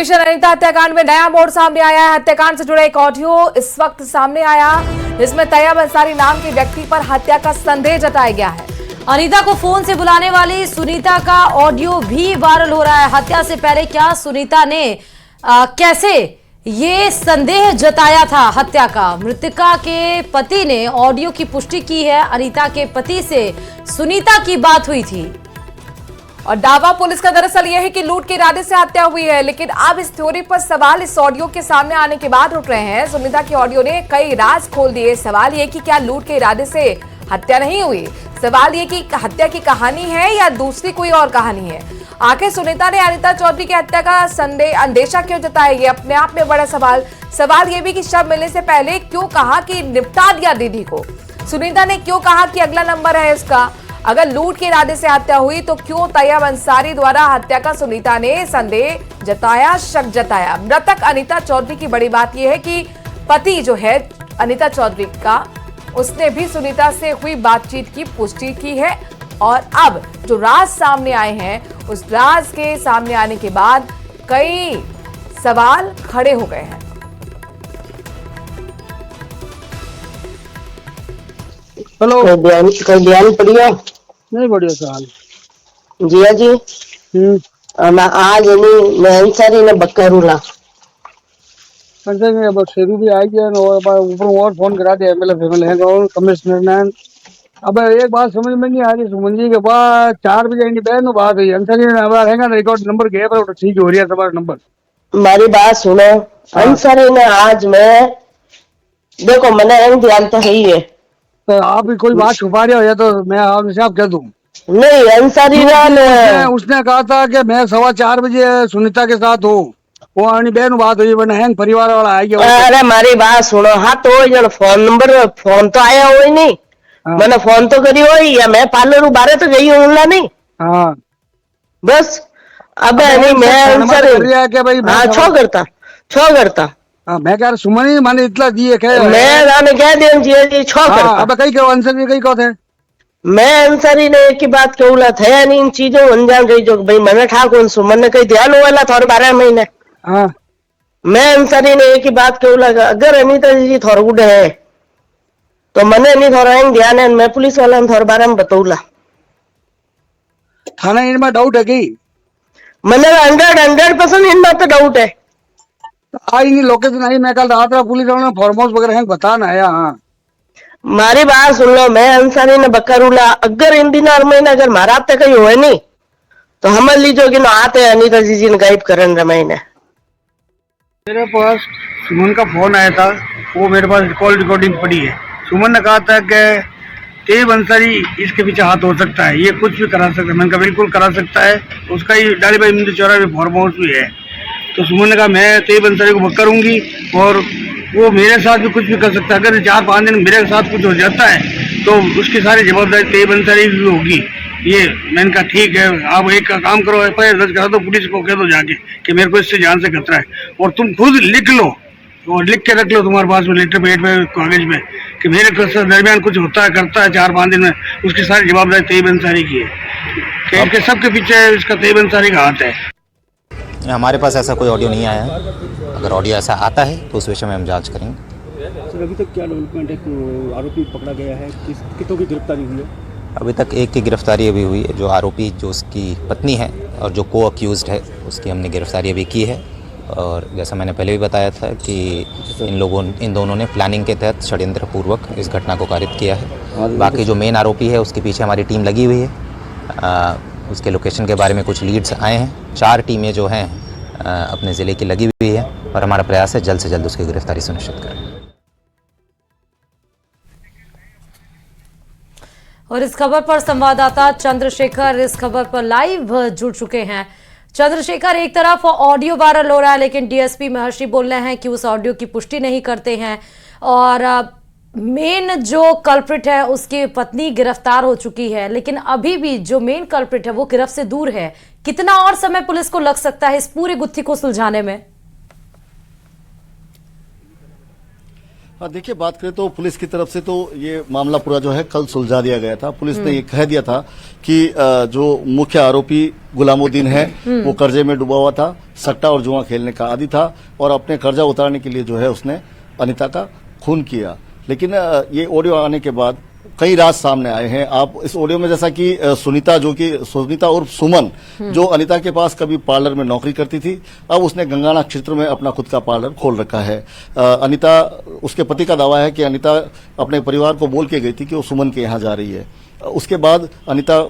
अनीता हत्याकांड में नया मोड़ सामने आया है। हत्याकांड से जुड़ा एक ऑडियो इस वक्त सामने आया, जिसमें तैयब अंसारी नाम के व्यक्ति पर हत्या का संदेह जताया गया है। अनीता को फोन से बुलाने वाली सुनीता का ऑडियो भी वायरल हो रहा है। हत्या से पहले क्या सुनीता ने कैसे ये संदेह जताया था हत्या का? मृतका के पति ने ऑडियो की पुष्टि की है। अनीता के पति से सुनीता की बात हुई थी और दावा पुलिस का दरअसल यह है कि लूट के इरादे से हत्या हुई है। लेकिन अब इस थ्योरी पर सवाल इस ऑडियो के सामने आने के बाद उठ रहे हैं। सुनीता की ऑडियो ने कई राज खोल दिए। सवाल ये कि क्या लूट के इरादे से हत्या नहीं हुई? सवाल ये कि हत्या की कहानी है या दूसरी कोई और कहानी है? आखिर सुनीता ने अनीता चौधरी की हत्या का अंदेशा क्यों जताया? ये अपने आप में बड़ा सवाल ये भी कि शव मिलने से पहले क्यों कहा कि निपटा दिया दीदी को? सुनीता ने क्यों कहा कि अगला नंबर है इसका? अगर लूट के इरादे से हत्या हुई तो क्यों तैयब अंसारी द्वारा हत्या का सुनीता ने संदेह जताया, शक जताया? मृतक अनीता चौधरी की बड़ी बात यह है कि पति जो है अनीता चौधरी का, उसने भी सुनीता से हुई बातचीत की पुष्टि की है। और अब जो राज सामने आए हैं, उस राज के सामने आने के बाद कई सवाल खड़े हो गए हैं। हेलो, कोई बयान पढ़िया नहीं? बढ़िया सवाल जिया जी। मैं आज नहीं मैं अंसारी ने बकरूला पंचायत में अब शेरू भी आ गया और ऊपर और फोन करा दिया एमएलए फेमल है और कमिश्नर ने। अब एक बात समझ में नहीं आ रही, सुमन जी के बाद 4 बजे इनकी बहन बात हुई। अंसारी ने हमारा हैगा रिकॉर्ड नंबर गया पर ठीक हो रही है तुम्हारा नंबर। मारी बात सुनो। अंसारी ने आज मैं देखो मैंने एंग ध्यान तो है ही है, तो आप भी कोई बात छुपा रहे हो या तो मैं आपसे आप कह दूं? नहीं अंसारी उसने कहा था कि मैं 4:15 बजे सुनीता के साथ हूँ। वो अपनी बहन बात हुई, मैंने हैंग परिवार वाला आ गया। अरे मारी बात सुनो। हाँ तो जन फोन नंबर फोन तो आया हो ही नहीं। मैंने फोन तो करी हो ही, या मैं पार्लर बारे तो गई हूँ नहीं। हाँ बस अब नहीं मैं अंसारी हाँ छो करता मैं कह रहा सुमन ही माने इतना दिए मैं जाने कह दिया जिया जी छो करता। अब कहीं कहो अंसारी कहीं कहो थे मैं अंसारी ने एक ही बात कहूला था नहीं इन चीजों अनजान रही जो भाई मैंने ठाकुर सुमन ने कहीं ध्यान हुआ थोड़े 12 महीने। हाँ मैं अंसारी ने एक ही बात कहूला अगर अनीता जी थोड़ा गुड है तो मैंने नहीं थोड़ा ध्यान है। मैं पुलिस वाला थोड़े बारे में बताऊला। थाना इनमें डाउट है कि मैंने 100% इन बात डाउट है। आई नहीं लोकेशन आई, मैं कल रात पुलिस वालों ने फॉर्महाउस वगैरह बताना आया। हाँ मारी बात सुन लो। मैं अंसारी ने बकरूला अगर इन दिन महीने अगर मारा आप कहीं हुए नहीं तो हम लीजो कि आते अनीता जी ने गायब करन रमाई ने। मेरे पास सुमन का फोन आया था, वो मेरे पास कॉल रिकॉर्डिंग पड़ी है। सुमन ने कहा था कि तैयब अंसारी इसके पीछे हाथ हो सकता है, ये कुछ भी करा सकता है। मैंने कहा बिल्कुल करा सकता है। उसका ही डाली भाई मिंद चौरा में फॉर्म हाउस भी है। तो सुमन ने कहा मैं तैयब अंसारी को करूंगी और वो मेरे साथ भी कुछ भी कर सकता है। अगर 4-5 दिन मेरे साथ कुछ हो जाता है तो उसकी सारी जवाबदारी तैयब अंसारी की भी होगी। ये मैंने कहा ठीक है, आप एक काम करो, एफआईआर दर्ज करा दो, पुलिस को कह दो जाके कि मेरे को इससे जान से खतरा है। और तुम खुद लिख लो और लिख के रख लो तुम्हारे पास में लेटर पेड में कागज में कि मेरे दरमियान कुछ होता है करता है 4-5 दिन में, उसकी सारी जवाबदारी तैयब अंसारी की है। कि सबके पीछे इसका तैयब अंसारी का हाथ है। हमारे पास ऐसा कोई ऑडियो नहीं आया है। अगर ऑडियो ऐसा आता है तो उस विषय में हम जांच करेंगे। सर अभी तक क्या डेवलपमेंट है? आरोपी पकड़ा गया है, कितनों की गिरफ्तारी हुई है? अभी तक एक की गिरफ्तारी अभी हुई है, जो आरोपी जो उसकी पत्नी है और जो को अक्यूज्ड है उसकी हमने गिरफ्तारी अभी की है। और जैसा मैंने पहले भी बताया था कि इन दोनों ने प्लानिंग के तहत षड्यंत्र पूर्वक इस घटना को कारित किया है। बाकी जो मेन आरोपी है उसके पीछे हमारी टीम लगी हुई है। उसके लोकेशन के बारे में कुछ लीड्स आए हैं। 4 टीमें जो हैं अपने ज़िले की लगी हुई है और हमारा प्रयास है जल्द से जल्द उसकी गिरफ्तारी सुनिश्चित करें। और इस खबर पर संवाददाता चंद्रशेखर इस खबर पर लाइव जुड़ चुके हैं। चंद्रशेखर, एक तरफ ऑडियो वायरल हो रहा है लेकिन डीएसपी महर्षि बोल रहे हैं कि उस ऑडियो की पुष्टि नहीं करते हैं और मेन जो कल्प्रिट है उसकी पत्नी गिरफ्तार हो चुकी है, लेकिन अभी भी जो मेन कल्प्रिट है वो गिरफ्त से दूर है। कितना और समय पुलिस को लग सकता है इस पूरी गुत्थी को सुलझाने में? हाँ, देखिए, बात करें तो पुलिस की तरफ से तो ये मामला पूरा जो है कल सुलझा दिया गया था। पुलिस ने ये कह दिया था कि जो मुख्य आरोपी गुलामुद्दीन है वो कर्जे में डूबा हुआ था, सट्टा और जुआ खेलने का आदी था और अपने कर्जा उतारने के लिए जो है उसने अनीता का खून किया। लेकिन ये ऑडियो आने के बाद कई राज सामने आए हैं। आप इस ऑडियो में जैसा कि सुनीता उर्फ सुमन जो अनीता के पास कभी पार्लर में नौकरी करती थी, अब उसने गंगाना क्षेत्र में अपना खुद का पार्लर खोल रखा है। अनीता, उसके पति का दावा है कि अनीता अपने परिवार को बोल के गई थी कि वो सुमन के यहाँ जा रही है। उसके बाद अनीता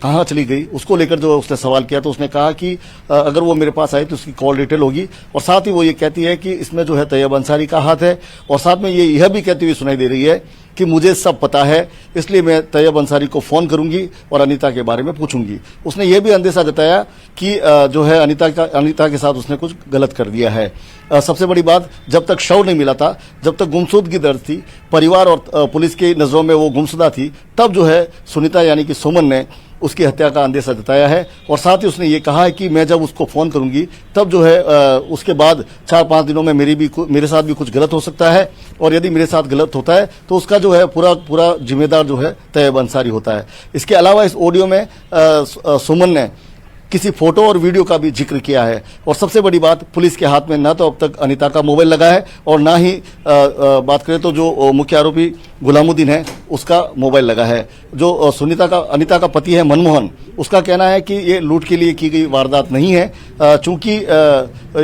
कहाँ चली गई उसको लेकर जो उसने सवाल किया तो उसने कहा कि अगर वो मेरे पास आई तो उसकी कॉल डिटेल होगी, और साथ ही वो ये कहती है कि इसमें जो है तैयब अंसारी का हाथ है, और साथ में ये यह भी कहती हुई सुनाई दे रही है कि मुझे सब पता है, इसलिए मैं तैयब अंसारी को फोन करूंगी और अनीता के बारे में पूछूंगी। उसने ये भी अंदेशा जताया कि जो है अनीता के साथ उसने कुछ गलत कर दिया है। सबसे बड़ी बात, जब तक शव नहीं मिला था, जब तक गुमशुदगी दर्ज थी, परिवार और पुलिस की नजरों में वो गुमशुदा थी, तब जो है सुनीता यानी कि सुमन ने उसकी हत्या का अंदेशा जताया है। और साथ ही उसने ये कहा है कि मैं जब उसको फोन करूंगी तब जो है उसके बाद 4-5 दिनों में मेरे साथ भी कुछ गलत हो सकता है, और यदि मेरे साथ गलत होता है तो उसका जो है पूरा जिम्मेदार जो है तैयब अंसारी होता है। इसके अलावा इस ऑडियो में सुमन ने किसी फोटो और वीडियो का भी जिक्र किया है। और सबसे बड़ी बात, पुलिस के हाथ में ना तो अब तक अनीता का मोबाइल लगा है और ना ही बात करें तो जो मुख्य आरोपी गुलामुद्दीन है उसका मोबाइल लगा है। जो अनीता का पति है मनमोहन, उसका कहना है कि ये लूट के लिए की गई वारदात नहीं है, चूंकि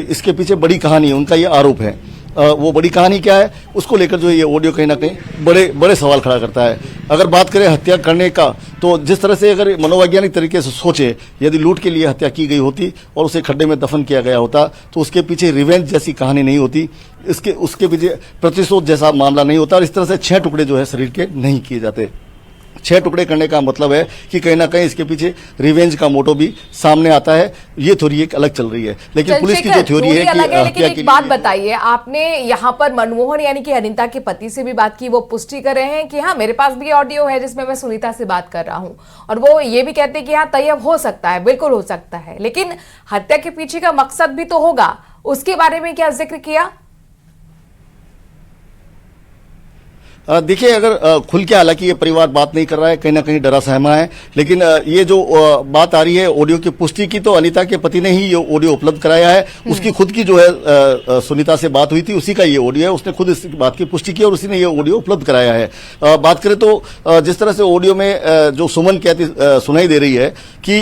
इसके पीछे बड़ी कहानी है, उनका ये आरोप है। वो बड़ी कहानी क्या है उसको लेकर जो ये ऑडियो कहीं ना कहीं बड़े सवाल खड़ा करता है। अगर बात करें हत्या करने का, तो जिस तरह से अगर मनोवैज्ञानिक तरीके से सोचे, यदि लूट के लिए हत्या की गई होती और उसे खड्डे में दफन किया गया होता तो उसके पीछे रिवेंज जैसी कहानी नहीं होती, उसके पीछे प्रतिशोध जैसा मामला नहीं होता, और इस तरह से 6 टुकड़े जो है शरीर के नहीं किए जाते। 6 टुकड़े करने का मतलब है कि कहीं ना कहीं इसके पीछे रिवेंज का मोटो भी सामने आता है। ये थ्योरी एक अलग चल रही है, लेकिन पुलिस की जो थ्योरी है कि लेकिन एक बात बताइए, आपने यहाँ पर मनमोहन यानी कि अनीता के पति से भी बात की, वो पुष्टि कर रहे हैं कि हाँ मेरे पास भी ऑडियो है जिसमें मैं सुनीता से बात कर रहा हूँ, और वो ये भी कहते हैं कि हाँ तैयब हो सकता है, बिल्कुल हो सकता है, लेकिन हत्या के पीछे का मकसद भी तो होगा, उसके बारे में क्या जिक्र किया? देखिए, अगर खुल के, हालांकि ये परिवार बात नहीं कर रहा है, कहीं ना कहीं डरा सहमा है, लेकिन ये जो बात आ रही है ऑडियो की पुष्टि की, तो अनीता के पति ने ही ये ऑडियो उपलब्ध कराया है। उसकी खुद की जो है सुनीता से बात हुई थी, उसी का ये ऑडियो है, उसने खुद इस बात की पुष्टि की और उसी ने ये ऑडियो उपलब्ध कराया है। बात करें तो जिस तरह से ऑडियो में जो सुमन कहती सुनाई दे रही है कि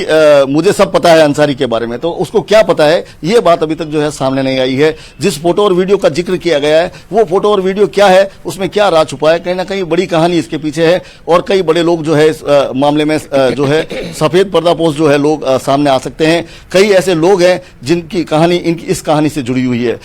मुझे सब पता है अंसारी के बारे में, तो उसको क्या पता है ये बात अभी तक जो है सामने नहीं आई है। जिस फोटो और वीडियो का जिक्र किया गया है वो फोटो और वीडियो क्या है, उसमें क्या राज छुपा है, कहीं ना कहीं बड़ी कहानी इसके पीछे है, और कई बड़े लोग जो है इस मामले में जो है सफेद पर्दापोश जो है लोग सामने आ सकते हैं। कई ऐसे लोग हैं जिनकी कहानी इस कहानी से जुड़ी हुई है।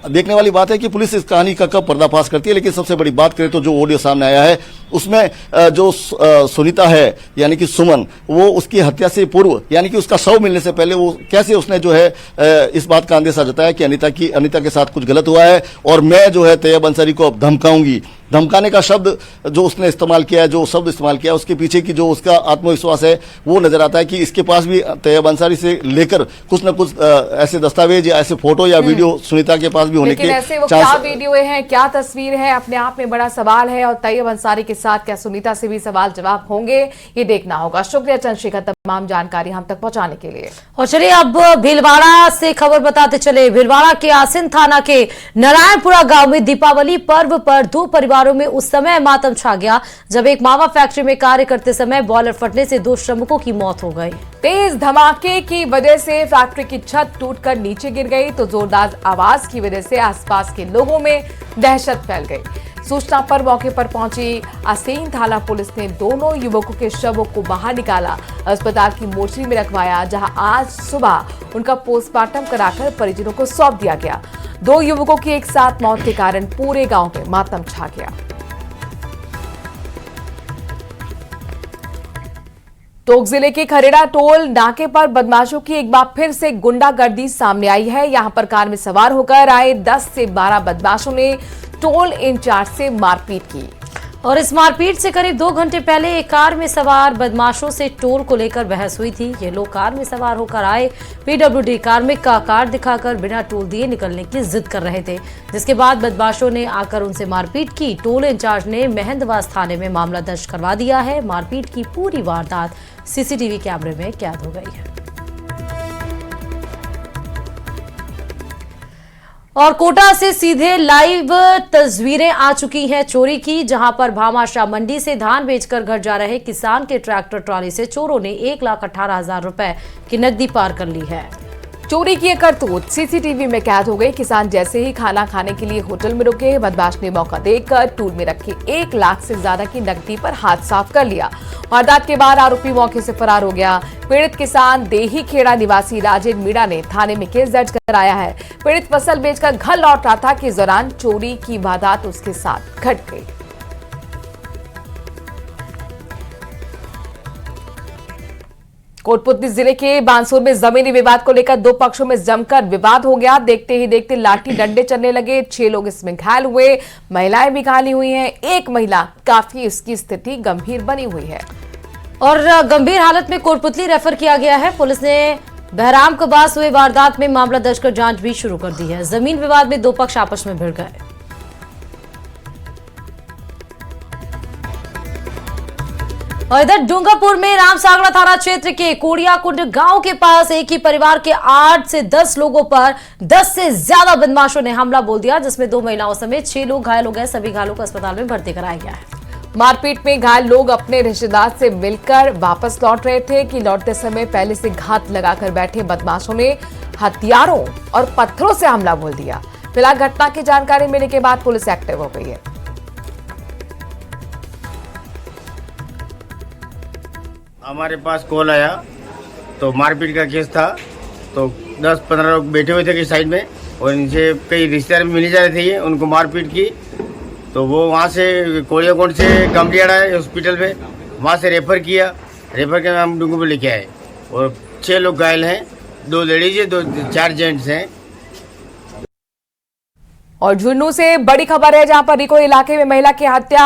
देखने वाली बात है कि पुलिस इस कहानी का कब पर्दाफाश करती है, लेकिन सबसे बड़ी बात करें तो जो ऑडियो सामने आया है उसमें जो सुनीता है यानी कि सुमन, वो उसकी हत्या से पूर्व यानी कि उसका शव मिलने से पहले वो कैसे उसने जो है इस बात का अंदेशा जताया कि अनीता के साथ कुछ गलत हुआ है और मैं जो है तैयब अंसारी को अब धमकाऊंगी। धमकाने का शब्द जो उसने इस्तेमाल किया है, जो शब्द इस्तेमाल किया, उसके पीछे की जो उसका आत्मविश्वास है वो नजर आता है कि इसके पास भी तैयब अंसारी से लेकर कुछ न कुछ ऐसे दस्तावेज या ऐसे फोटो या वीडियो सुनीता के पास भी होने के ऐसे वो क्या वीडियो है, क्या तस्वीर है, अपने आप में बड़ा सवाल है, और तैयब अंसारी के साथ क्या सुनीता से भी सवाल जवाब होंगे, ये देखना होगा। शुक्रिया चंद्रशेखर तमाम जानकारी हम तक पहुंचाने के लिए। और चलिए अब भीलवाड़ा से खबर बताते चले। भीलवाड़ा के आसिन थाना के नारायणपुरा गांव में दीपावली पर्व पर 2 परिवारों में उस समय मातम छा गया जब एक मावा फैक्ट्री में कार्य करते समय बॉयलर फटने से 2 श्रमिकों की मौत हो गई। तेज धमाके की वजह से फैक्ट्री की छत टूटकर नीचे गिर गई तो जोरदार आवाज की वजह से आसपास के लोगों में दहशत फैल गई। सूचना पर मौके पर पहुंची आसीन थाना पुलिस ने दोनों युवकों के शवों को बाहर निकाला, अस्पताल की मोर्चरी में रखवाया, जहां आज सुबह उनका पोस्टमार्टम कराकर परिजनों को सौंप दिया गया। 2 युवकों की एक साथ मौत के कारण पूरे गांव में मातम छा गया। टोंक जिले के खरेड़ा टोल नाके पर बदमाशों की एक बार फिर से गुंडागर्दी सामने आई है। यहां पर कार में सवार होकर आए 10 से 12 बदमाशों ने टोल इंचार्ज से मारपीट की। और इस मारपीट से करीब 2 घंटे पहले एक कार में सवार बदमाशों से टोल को लेकर बहस हुई थी। ये लोग कार में सवार होकर आए, पीडब्ल्यूडी कार्मिक का कार्ड दिखाकर बिना टोल दिए निकलने की जिद कर रहे थे, जिसके बाद बदमाशों ने आकर उनसे मारपीट की। टोल इंचार्ज ने महंदवास थाने में मामला दर्ज करवा दिया है। मारपीट की पूरी वारदात सीसीटीवी कैमरे में कैद हो गई है। और कोटा से सीधे लाइव तस्वीरें आ चुकी हैं चोरी की, जहां पर भामाशाह मंडी से धान बेचकर घर जा रहे किसान के ट्रैक्टर ट्रॉली से चोरों ने 1,18,000 रुपए की नकदी पार कर ली है। चोरी की करतूत सीसीटीवी में कैद हो गई। किसान जैसे ही खाना खाने के लिए होटल में रुके, बदमाश ने मौका देखकर टूल में रखी 1 लाख से ज्यादा की नकदी पर हाथ साफ कर लिया। वारदात के बाद आरोपी मौके से फरार हो गया। पीड़ित किसान देही खेड़ा निवासी राजेन मीणा ने थाने में केस दर्ज कराया है। पीड़ित फसल बेचकर घर लौट रहा था कि इस दौरान चोरी की वारदात उसके साथ घट गई। कोटपुतली जिले के बांसुर में जमीनी विवाद को लेकर 2 पक्षों में जमकर विवाद हो गया। देखते ही देखते लाठी डंडे चलने लगे। 6 लोग इसमें घायल हुए, महिलाएं भी घायल हुई हैं। एक महिला काफी उसकी स्थिति गंभीर बनी हुई है और गंभीर हालत में कोटपुतली रेफर किया गया है। पुलिस ने बहराम के पास हुए वारदात में मामला दर्ज कर जांच भी शुरू कर दी है। जमीन विवाद में 2 पक्ष आपस में भिड़ गए। और इधर डूंगरपुर में रामसागड़ा थाना क्षेत्र के कोड़ियाकुंड गांव के पास एक ही परिवार के 8 से 10 लोगों पर 10 से ज्यादा बदमाशों ने हमला बोल दिया, जिसमें 2 महिलाओं समेत 6 लोग घायल हो गए। सभी घायलों को अस्पताल में भर्ती कराया गया है। मारपीट में घायल लोग अपने रिश्तेदार से मिलकर वापस लौट रहे थे कि लौटते समय पहले से घात लगाकर बैठे बदमाशों ने हथियारों और पत्थरों से हमला बोल दिया। फिलहाल घटना की जानकारी मिलने के बाद पुलिस एक्टिव हो गई है। हमारे पास कॉल आया तो मारपीट का केस था, तो 10-15 लोग बैठे हुए थे कि साइड में, और इनसे कई रिश्तेदार मिले जा रहे थे। ये उनको मारपीट की तो वो वहाँ से कोड़ियाकोंड से गमलियाड़ा हॉस्पिटल में वहाँ से रेफर किया। रेफर के हम डूंगरपुर लेके आए और 6 लोग घायल हैं, 2 लेडीज है, 4 जेंट्स हैं। और झुन्नू से बड़ी खबर है, जहां पर रिको इलाके में महिला की हत्या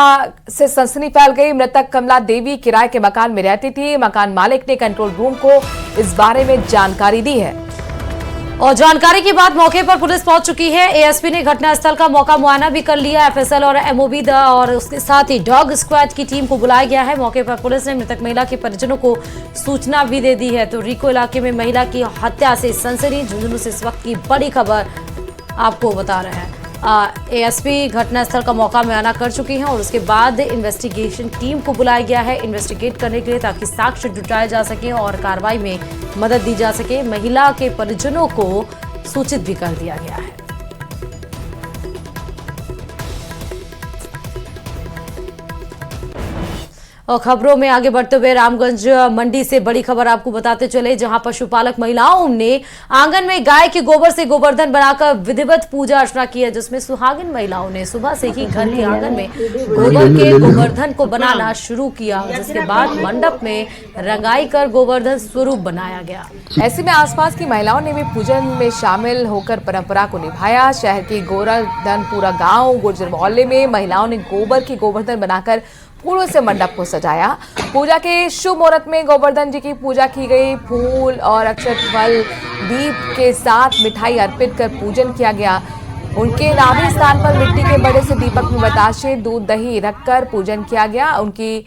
से सनसनी फैल गई। मृतक कमला देवी किराए के मकान में रहती थी। मकान मालिक ने कंट्रोल रूम को इस बारे में जानकारी दी है और जानकारी के बाद मौके पर पुलिस पहुंच चुकी है। एएसपी ने घटनास्थल का मौका मुआयना भी कर लिया। एफएसएल और एमओबी और उसके साथ ही डॉग स्क्वाड की टीम को बुलाया गया है। मौके पर पुलिस ने मृतक महिला के परिजनों को सूचना भी दे दी है। तो रिको इलाके में महिला की हत्या से सनसनी, झुंझुनू से इस वक्त की बड़ी खबर आपको बता रहे हैं। एएसपी घटनास्थल का मौका मुआयना कर चुकी हैं और उसके बाद इन्वेस्टिगेशन टीम को बुलाया गया है इन्वेस्टिगेट करने के लिए, ताकि साक्ष्य जुटाए जा सके और कार्रवाई में मदद दी जा सके। महिला के परिजनों को सूचित भी कर दिया गया है। और खबरों में आगे बढ़ते हुए रामगंज मंडी से बड़ी खबर आपको बताते चले, जहां पशुपालक महिलाओं ने आंगन में गाय के गोबर से गोवर्धन बनाकर विधिवत पूजा अर्चना की है, जिसमें सुहागिन महिलाओं ने सुबह से ही घर के आंगन में गोबर के गोवर्धन को बनाना शुरू किया, जिसके बाद मंडप में रंगाई कर गोवर्धन स्वरूप बनाया गया। ऐसे में आसपास की महिलाओं ने भी पूजन में शामिल होकर परंपरा को निभाया। शहर की गोवर्धनपुरा गांव गुर्जर मोहल्ले में महिलाओं ने गोबर की गोवर्धन बनाकर फूलों से मंडप को सजाया। पूजा के शुभ मुहूर्त में गोवर्धन जी की पूजा की गई। फूल और अक्षत फल दीप के साथ मिठाई अर्पित कर पूजन किया गया। उनके नाभि स्थान पर मिट्टी के बड़े से दीपक में बताशे दूध दही रखकर पूजन किया गया। उनकी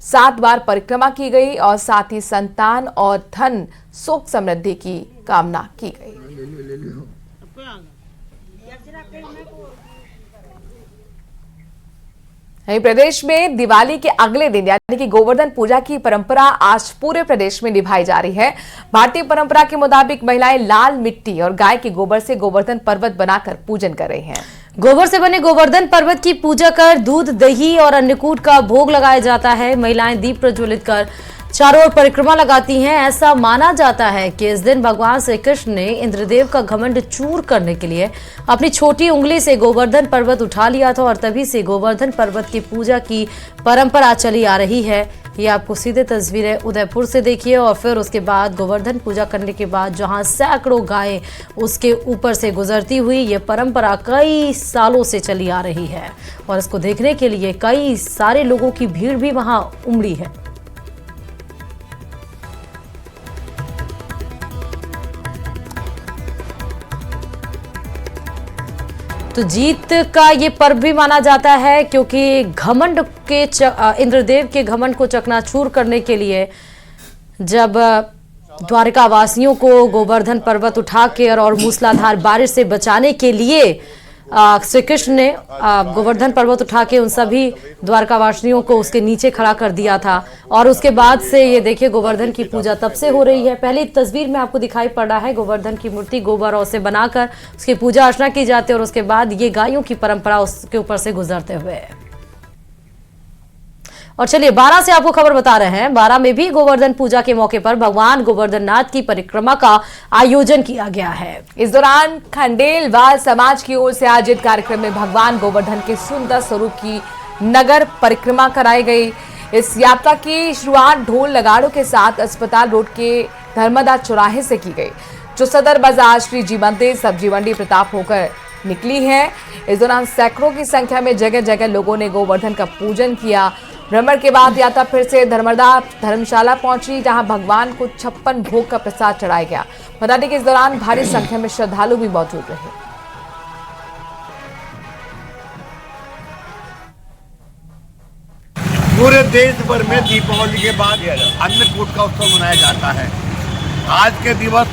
7 बार परिक्रमा की गई और साथ ही संतान और धन सुख समृद्धि की कामना की गई। प्रदेश में दिवाली के अगले दिन यानी कि गोवर्धन पूजा की परंपरा आज पूरे प्रदेश में निभाई जा रही है। भारतीय परंपरा के मुताबिक महिलाएं लाल मिट्टी और गाय के गोबर से गोवर्धन पर्वत बनाकर पूजन कर रही हैं। गोबर से बने गोवर्धन पर्वत की पूजा कर दूध दही और अन्नकूट का भोग लगाया जाता है। महिलाएं दीप प्रज्वलित कर चारों ओर परिक्रमा लगाती हैं। ऐसा माना जाता है कि इस दिन भगवान श्री कृष्ण ने इंद्रदेव का घमंड चूर करने के लिए अपनी छोटी उंगली से गोवर्धन पर्वत उठा लिया था और तभी से गोवर्धन पर्वत की पूजा की परंपरा चली आ रही है। ये आपको सीधे तस्वीरें उदयपुर से देखिए और फिर उसके बाद गोवर्धन पूजा करने के बाद जहां सैकड़ों गायें उसके ऊपर से गुजरती हुई, ये परंपरा कई सालों से चली आ रही है और इसको देखने के लिए कई सारे लोगों की भीड़ भी वहां उमड़ी है। तो जीत का ये पर्व भी माना जाता है क्योंकि घमंड के इंद्रदेव के घमंड को चकनाचूर करने के लिए जब द्वारका वासियों को गोवर्धन पर्वत उठाकर और मूसलाधार बारिश से बचाने के लिए श्री कृष्ण ने गोवर्धन पर्वत उठा के उन सभी द्वारका वासियों को उसके नीचे खड़ा कर दिया था और उसके बाद से ये देखिए गोवर्धन की पूजा तब से हो रही है। पहली तस्वीर में आपको दिखाई पड़ रहा है गोवर्धन की मूर्ति गोबर और से बनाकर उसकी पूजा अर्चना की जाती है और उसके बाद ये गायों की परंपरा उसके ऊपर से गुजरते हुए। और चलिए 12 से आपको खबर बता रहे हैं। 12 में भी गोवर्धन पूजा के मौके पर भगवान गोवर्धन नाथ की परिक्रमा का आयोजन किया गया है। इस दौरान खंडेलवाल समाज की ओर से आयोजित कार्यक्रम में भगवान गोवर्धन के सुंदर स्वरूप की नगर परिक्रमा कराई गई। इस यात्रा की शुरुआत ढोल नगाड़ों के साथ अस्पताल रोड के धर्मदा चौराहे से की गई, जो सदर बाजार, श्री जी मंदिर, सब्जी मंडी प्रताप होकर निकली है। इस दौरान सैकड़ों की संख्या में जगह जगह लोगों ने गोवर्धन का पूजन किया। भ्रमण के बाद यात्रा फिर से धर्मदा धर्मशाला पहुंची, जहां भगवान को 56 भोग का प्रसाद चढ़ाया गया। बता दें कि इस दौरान भारी संख्या में श्रद्धालु भी मौजूद रहे। पूरे देश भर में दीपावली के बाद अन्नकूट का उत्सव मनाया जाता है। आज के दिवस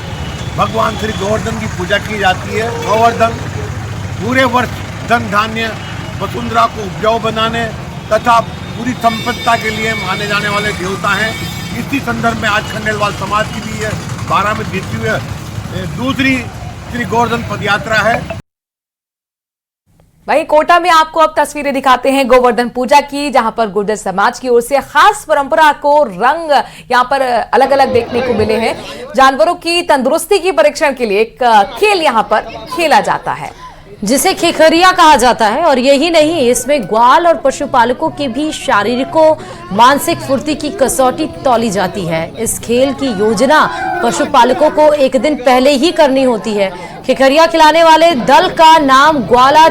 भगवान श्री गोवर्धन की पूजा की जाती है। गोवर्धन पूरे वर्ष धन धान्य वसुंधरा को उपजाऊ बनाने तथा पूरी संपन्नता के लिए माने जाने वाले देवता हैं। इसी संदर्भ में आज खंडेलवाल समाज की भी 12 में द्वितीय दूसरी श्री गोवर्धन पदयात्रा है। वहीं कोटा में आपको अब तस्वीरें दिखाते हैं गोवर्धन पूजा की, जहां पर गुर्जर समाज की ओर से खास परंपरा को रंग यहां पर अलग अलग देखने को मिले हैं। जानवरों की तंदुरुस्ती की परीक्षण के लिए एक खेल यहां पर खेला जाता है, जिसे खेखरिया कहा जाता है। और यही नहीं, इसमें ग्वाल और पशुपालकों की भी शारीरिक मानसिक फुर्ती की कसौटी तौली जाती है। इस खेल की योजना पशुपालकों को एक दिन पहले ही करनी होती है। खेखरिया खिलाने वाले दल का नाम ग्वाला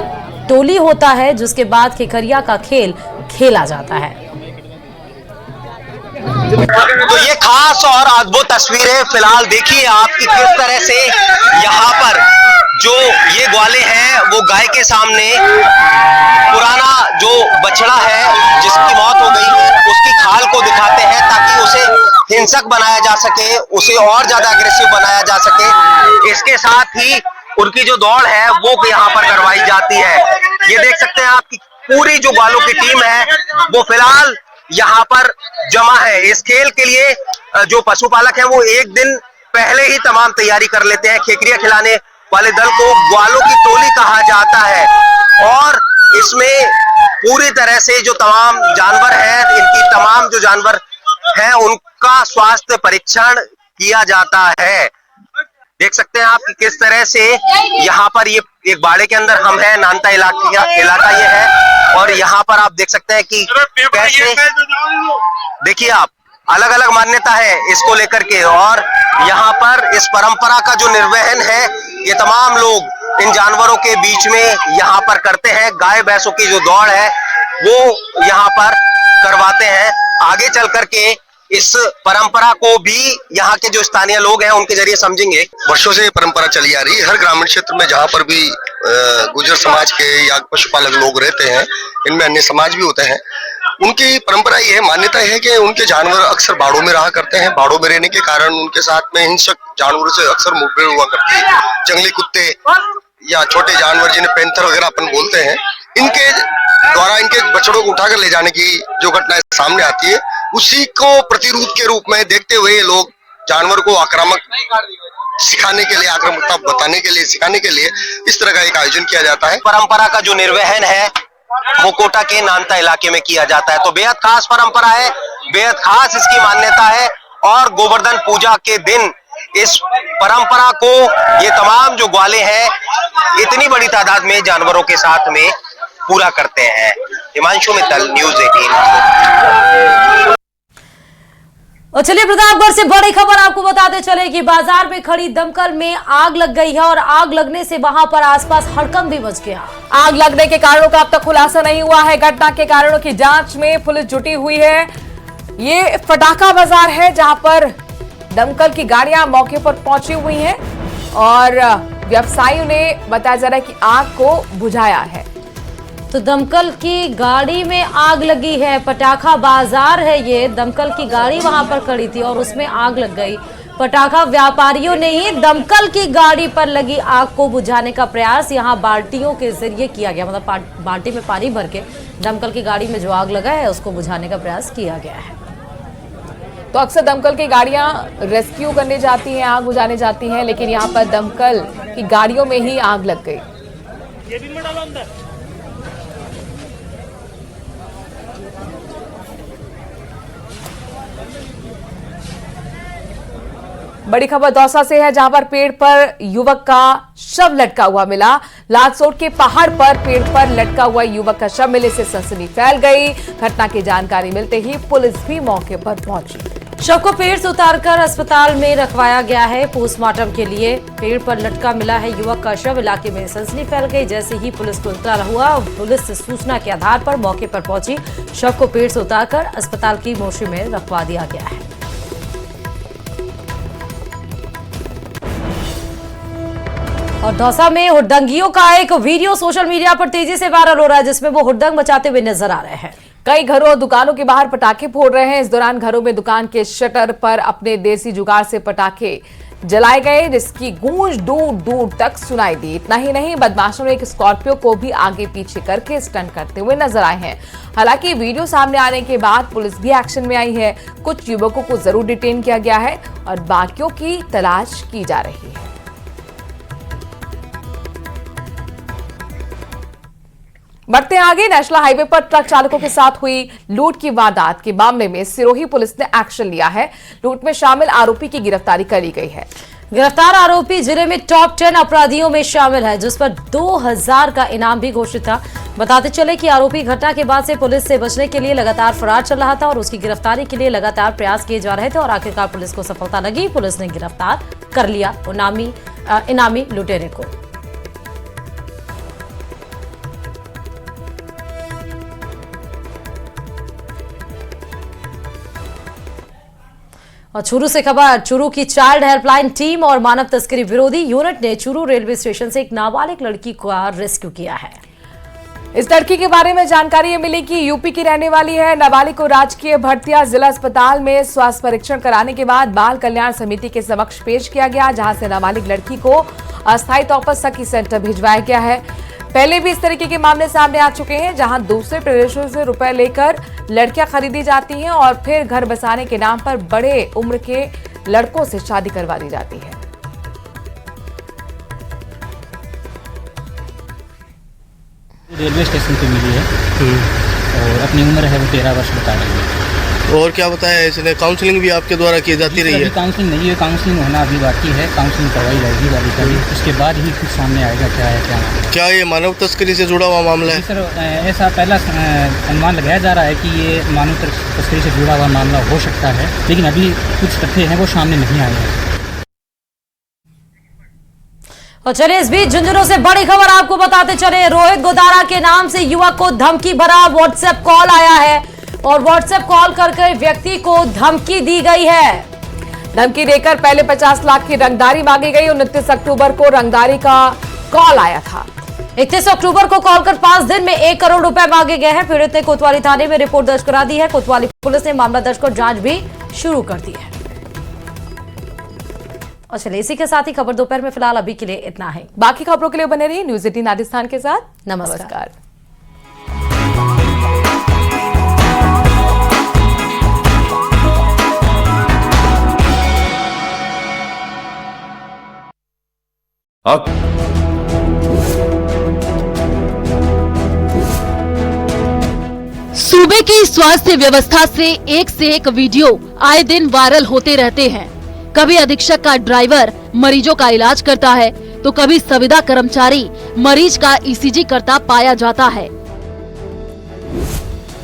टोली होता है, जिसके बाद खेखरिया का खेल खेला जाता है। तो ये खास और अद्भुत तस्वीरें फिलहाल देखिए आप कि किस तरह से यहाँ पर जो ये ग्वाले हैं वो गाय के सामने पुराना जो बछड़ा है जिसकी मौत हो गई उसकी खाल को दिखाते हैं ताकि उसे हिंसक बनाया जा सके, उसे और ज्यादा अग्रेसिव बनाया जा सके। इसके साथ ही उनकी जो दौड़ है वो यहाँ पर करवाई जाती है। ये देख सकते हैं आप कि पूरी जो ग्वालों की टीम है वो फिलहाल यहाँ पर जमा है। इस खेल के लिए जो पशुपालक है वो एक दिन पहले ही तमाम तैयारी कर लेते हैं। खेखरिया खिलाने वाले दल को ग्वालों की टोली कहा जाता है और इसमें पूरी तरह से जो तमाम जानवर हैं, इनकी तमाम जो जानवर हैं उनका स्वास्थ्य परीक्षण किया जाता है। देख सकते हैं आप कि किस तरह से यहाँ पर ये एक बाड़े के अंदर हम हैं, नानता इलाका ये है और यहाँ पर आप देख सकते हैं कि कैसे देखिए आप अलग अलग मान्यता है इसको लेकर के और यहाँ पर इस परंपरा का जो निर्वहन है ये तमाम लोग इन जानवरों के बीच में यहाँ पर करते हैं। गाय भैंसों की जो दौड़ है वो यहाँ पर करवाते हैं। आगे चल करके इस परंपरा को भी यहाँ के जो स्थानीय लोग हैं उनके जरिए समझेंगे। वर्षों से ये परंपरा चली आ रही है। हर ग्रामीण क्षेत्र में जहाँ पर भी गुर्जर समाज के या पशुपालक लोग रहते हैं, इनमें अन्य समाज भी होते हैं, उनकी परंपरा ये है, मान्यता है कि उनके जानवर अक्सर बाड़ों में रहा करते हैं। बाड़ों में रहने के कारण उनके साथ में हिंसक जानवरों से अक्सर मुठभेड़ हुआ करती है। जंगली कुत्ते या छोटे जानवर जिन्हें पैंथर वगैरह अपन बोलते हैं, इनके द्वारा इनके बछड़ों को उठाकर ले जाने की जो घटनाएं सामने आती है उसी को प्रतिरूप के रूप में देखते हुए ये लोग जानवर को आक्रामक सिखाने के लिए, आक्रामकता बताने के लिए, सिखाने के लिए इस तरह का एक आयोजन किया जाता है। परंपरा का जो निर्वहन है वो कोटा के नानता इलाके में किया जाता है। तो बेहद खास परंपरा है बेहद खास इसकी मान्यता है और गोवर्धन पूजा के दिन इस परंपरा को ये तमाम जो ग्वाले हैं इतनी बड़ी तादाद में जानवरों के साथ में पूरा करते हैं। हिमांशु मित्तल, न्यूज़ 18। और चलिए प्रतापगढ़ से बड़ी खबर आपको बताते चले कि बाजार में खड़ी दमकल में आग लग गई है और आग लगने से वहां पर आसपास हड़कंप भी मच गया। आग लगने के कारणों का अब तक खुलासा नहीं हुआ है। घटना के कारणों की जांच में पुलिस जुटी हुई है। ये फटाका बाजार है जहां पर दमकल की गाड़ियां मौके पर पहुंची हुई हैं और व्यवसायियों ने बताया जा रहा है कि आग को बुझाया है। तो दमकल की गाड़ी में आग लगी है। पटाखा बाजार है ये, दमकल की गाड़ी वहां पर खड़ी थी और उसमें आग लग गई। पटाखा व्यापारियों ने ही दमकल की गाड़ी पर लगी आग को बुझाने का प्रयास यहां बाल्टियों के जरिए किया गया। मतलब बाल्टी में पानी भर के दमकल की गाड़ी में जो आग लगा है उसको बुझाने का प्रयास किया गया है। तो अक्सर दमकल की गाड़ियां रेस्क्यू करने जाती हैं, आग बुझाने जाती हैं, लेकिन यहां पर दमकल की गाड़ियों में ही आग लग गई। बड़ी खबर दौसा से है जहां पर पेड़ पर युवक का शव लटका हुआ मिला। लालसोट के पहाड़ पर पेड़ पर लटका हुआ युवक का शव मिलने से सनसनी फैल गई। घटना की जानकारी मिलते ही पुलिस भी मौके पर पहुंची। शव को पेड़ से उतारकर अस्पताल में रखवाया गया है पोस्टमार्टम के लिए। पेड़ पर लटका मिला है युवक का शव। इलाके में सनसनी फैल गई। जैसे ही पुलिस को इत्तला हुआ, पुलिस से सूचना के आधार पर मौके पर पहुंची। शव को पेड़ से उतारकर अस्पताल की मोर्चरी में रखवा दिया गया है। और दौसा में हुड़दंगियों का एक वीडियो सोशल मीडिया पर तेजी से वायरल हो रहा है जिसमें वो हुड़दंग मचाते हुए नजर आ रहे हैं। कई घरों और दुकानों के बाहर पटाखे फोड़ रहे हैं। इस दौरान घरों में दुकान के शटर पर अपने देसी जुगाड़ से पटाखे जलाए गए जिसकी गूंज दूर दूर तक सुनाई दी। इतना ही नहीं, बदमाशों ने एक स्कॉर्पियो को भी आगे पीछे करके स्टंट करते हुए नजर आए हैं। हालांकि वीडियो सामने आने के बाद पुलिस भी एक्शन में आई है। कुछ युवकों को जरूर डिटेन किया गया है और बाकियों की तलाश की जा रही है। बढ़ते आगे, नेशनल हाईवे पर ट्रक चालकों के साथ हुई लूट की वारदात के मामले में सिरोही पुलिस ने एक्शन लिया है। लूट में शामिल आरोपी की गिरफ्तारी कर ली गई है। गिरफ्तार आरोपी जिले में टॉप 10 अपराधियों में शामिल है जिस पर 2000 का इनाम भी घोषित था। बताते चले कि आरोपी घटना के बाद से पुलिस से बचने के लिए लगातार फरार चल रहा था और उसकी गिरफ्तारी के लिए लगातार प्रयास किए जा रहे थे और आखिरकार पुलिस को सफलता लगी। पुलिस ने गिरफ्तार कर लिया इनामी लुटेरे को। और चूरू से खबर, चूरू की चाइल्ड हेल्पलाइन टीम और मानव तस्करी विरोधी यूनिट ने चूरू रेलवे स्टेशन से एक नाबालिग लड़की का रेस्क्यू किया है। इस लड़की के बारे में जानकारी मिली कि यूपी की रहने वाली है। नाबालिग को राजकीय भरतिया जिला अस्पताल में स्वास्थ्य परीक्षण कराने के बाद बाल कल्याण समिति के समक्ष पेश किया गया, जहां से नाबालिग लड़की को अस्थायी तौर पर सखी सेंटर भिजवाया गया है। पहले भी इस तरीके के मामले सामने आ चुके हैं जहां दूसरे प्रदेशों से रुपए लेकर लड़कियां खरीदी जाती हैं और फिर घर बसाने के नाम पर बड़े उम्र के लड़कों से शादी करवा दी जाती है। रेलवे स्टेशन पे मिली है और अपनी उम्र है वो 13 वर्ष बता रही है। और क्या बताया इसने? काउंसलिंग भी आपके द्वारा की जाती रही है? काउंसलिंग नहीं है, काउंसलिंग होना अभी बाकी है। काउंसलिंग करवाई जाएगी वाली का भी, उसके बाद ही कुछ सामने आएगा क्या है क्या नहीं। क्या ये मानव तस्करी से जुड़ा हुआ मामला है? सर ऐसा पहला अनुमान लगाया जा रहा है कि ये मानव तस्करी से जुड़ा हुआ मामला हो सकता है, लेकिन अभी कुछ तथ्य हैं वो सामने नहीं आए हैं। और चलिए इस बीच झुंझुनू से बड़ी खबर आपको बताते चले। रोहित गोदारा के नाम से युवक को धमकी भरा व्हाट्सएप कॉल आया है और व्हाट्सएप कॉल करके व्यक्ति को धमकी दी गई है। धमकी देकर पहले 50 लाख की रंगदारी मांगी गई। 29 अक्टूबर को रंगदारी का कॉल आया था। 31 अक्टूबर को कॉल कर 5 दिन में 1 करोड़ रुपए मांगे गए हैं। पीड़ित ने कोतवाली थाने में रिपोर्ट दर्ज करा दी है। कोतवाली पुलिस ने मामला दर्ज कर जांच भी शुरू कर दी है। और चलिए इसी के साथ ही खबर दोपहर में फिलहाल अभी के लिए इतना है। बाकी खबरों के लिए बने रहिए न्यूज़ 18 राजस्थान के साथ। नमस्कार। सूबे की नई स्वास्थ्य व्यवस्था से एक वीडियो आए दिन वायरल होते रहते हैं। कभी अधीक्षक का ड्राइवर मरीजों का इलाज करता है तो कभी संविदा कर्मचारी मरीज का ईसीजी करता पाया जाता है।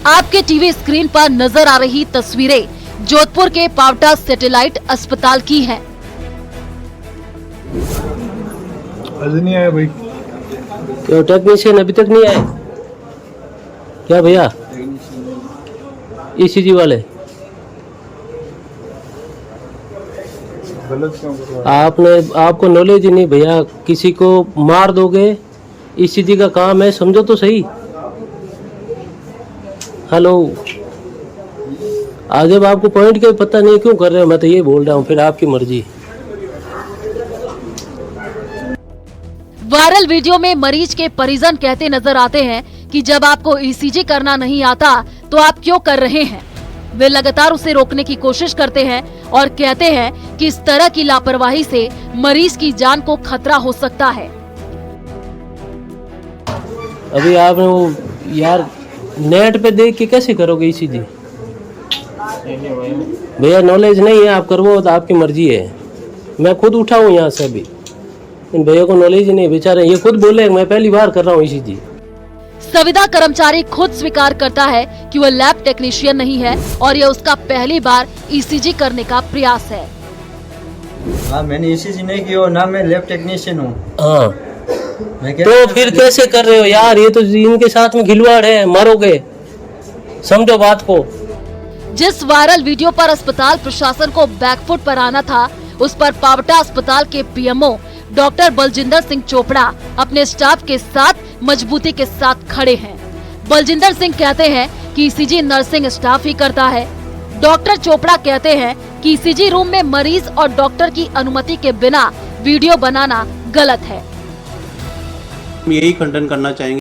आपके टीवी स्क्रीन पर नजर आ रही तस्वीरें जोधपुर के पावटा सैटेलाइट अस्पताल की हैं। आज नहीं आया भाई, तो टेक्नीशियन अभी तक नहीं आए क्या भैया? ईसीजी वाले गलत क्यों कर रहा है? आपको नॉलेज ही नहीं भैया, किसी को मार दोगे, ईसीजी का काम है, समझो तो सही। हेलो, आगे आपको पॉइंट का पता नहीं क्यों कर रहे हो, मैं तो ये बोल रहा हूँ, फिर आपकी मर्जी। वायरल वीडियो में मरीज के परिजन कहते नजर आते हैं कि जब आपको ईसीजी करना नहीं आता तो आप क्यों कर रहे हैं। वे लगातार उसे रोकने की कोशिश करते हैं और कहते हैं कि इस तरह की लापरवाही से मरीज की जान को खतरा हो सकता है। अभी आप वो यार नेट पे देख के कैसे करोगे ईसीजी? भैया नॉलेज नहीं है, आप करवो तो आपकी मर्जी है। मैं खुद उठा हूँ यहाँ से, अभी इन भैया को नॉलेज ही नहीं, बेचारे ये खुद बोले मैं पहली बार कर रहा हूँ ईसीजी। संविदा कर्मचारी खुद स्वीकार करता है कि वह लैब टेक्नीशियन नहीं है और यह उसका पहली बार ईसीजी करने का प्रयास है। हाँ, मैंने ईसीजी नहीं की और ना मैं लैब टेक्नीशियन हूँ। हाँ, तो फिर कैसे कर रहे हो यार? ये तो इनके साथ में खिलवाड़ है, मारोगे, समझो बात को। जिस वायरल वीडियो पर अस्पताल प्रशासन को बैकफुट पर आना था, उस पर पावटा अस्पताल के पीएमओ डॉक्टर बलजिंदर सिंह चोपड़ा अपने स्टाफ के साथ मजबूती के साथ खड़े हैं। बलजिंदर सिंह कहते हैं कि ईसीजी नर्सिंग स्टाफ ही करता है। डॉक्टर चोपड़ा कहते हैं कि ईसीजी रूम में मरीज और डॉक्टर की अनुमति के बिना वीडियो बनाना गलत है। यही खंडन करना चाहेंगे।